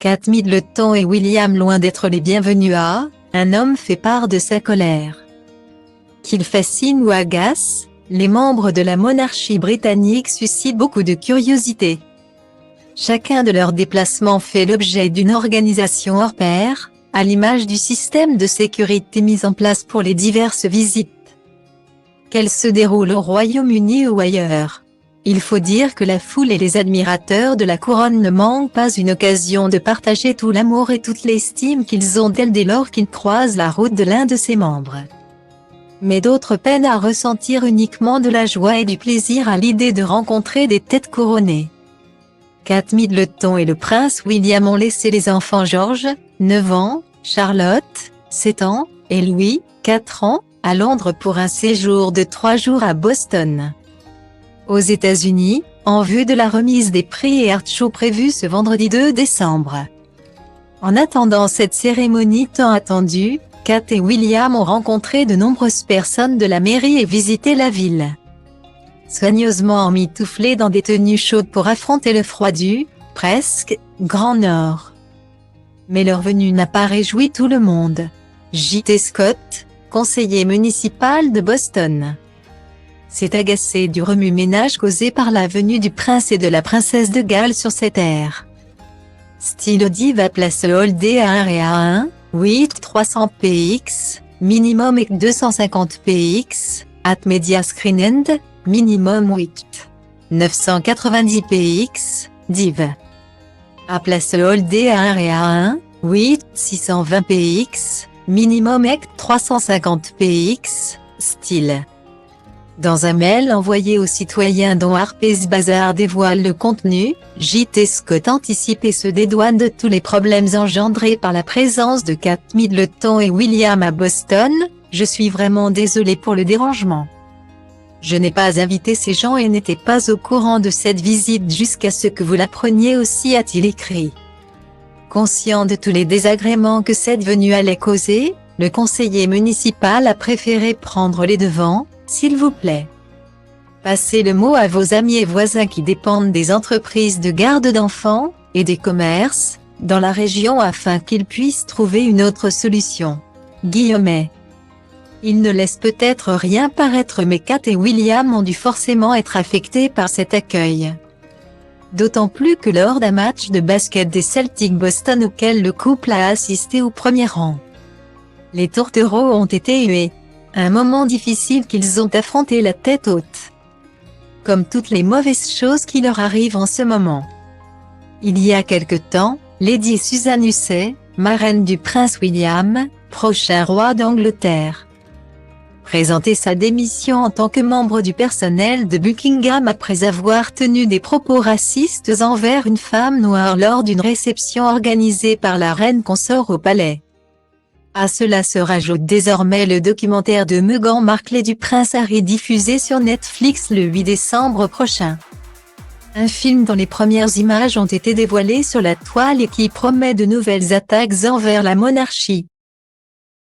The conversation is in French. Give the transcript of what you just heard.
Kate Middleton et William, loin d'être les bienvenus à un homme fait part de sa colère. Qu'il fascine ou agace, les membres de la monarchie britannique suscitent beaucoup de curiosité. Chacun de leurs déplacements fait l'objet d'une organisation hors pair, à l'image du système de sécurité mis en place pour les diverses visites. Qu'elles se déroulent au Royaume-Uni ou ailleurs. Il faut dire que la foule et les admirateurs de la couronne ne manquent pas une occasion de partager tout l'amour et toute l'estime qu'ils ont d'elle dès lors qu'ils croisent la route de l'un de ses membres. Mais d'autres peinent à ressentir uniquement de la joie et du plaisir à l'idée de rencontrer des têtes couronnées. Kate Middleton et le prince William ont laissé les enfants George, 9 ans, Charlotte, 7 ans, et Louis, 4 ans, à Londres pour un séjour de 3 jours à Boston. Aux États-Unis, en vue de la remise des prix et art show prévue ce vendredi 2 décembre. En attendant cette cérémonie tant attendue, Kate et William ont rencontré de nombreuses personnes de la mairie et visité la ville. Soigneusement emmitouflés dans des tenues chaudes pour affronter le froid du, presque, Grand Nord. Mais leur venue n'a pas réjoui tout le monde. J.T. Scott, conseiller municipal de Boston, s'est agacé du remue-ménage causé par la venue du prince et de la princesse de Galles sur cette aire. Style Diva place Holdé à 1 et à 1, 8 300 px, minimum et 250 px, at media screen end, minimum 8 990 px, div. À place Holdé à 1 et à 1, 8 620 px, minimum et 350 px, style. Dans un mail envoyé aux citoyens dont Harper's Bazaar dévoile le contenu, J.T. Scott anticipe et se dédouane de tous les problèmes engendrés par la présence de Kate Middleton et William à Boston. Je suis vraiment désolé pour le dérangement. Je n'ai pas invité ces gens et n'étais pas au courant de cette visite jusqu'à ce que vous l'appreniez aussi, a-t-il écrit. Conscient de tous les désagréments que cette venue allait causer, le conseiller municipal a préféré prendre les devants. S'il vous plaît, passez le mot à vos amis et voisins qui dépendent des entreprises de garde d'enfants et des commerces dans la région afin qu'ils puissent trouver une autre solution. Guillemets. Il ne laisse peut-être rien paraître, mais Kate et William ont dû forcément être affectés par cet accueil. D'autant plus que lors d'un match de basket des Celtics Boston auquel le couple a assisté au premier rang, les tourtereaux ont été hués. Un moment difficile qu'ils ont affronté la tête haute. Comme toutes les mauvaises choses qui leur arrivent en ce moment. Il y a quelque temps, Lady Susan Hussey, marraine du prince William, prochain roi d'Angleterre, présentait sa démission en tant que membre du personnel de Buckingham après avoir tenu des propos racistes envers une femme noire lors d'une réception organisée par la reine consort au palais. À cela se rajoute désormais le documentaire de Meghan Markle et du prince Harry diffusé sur Netflix le 8 décembre prochain. Un film dont les premières images ont été dévoilées sur la toile et qui promet de nouvelles attaques envers la monarchie.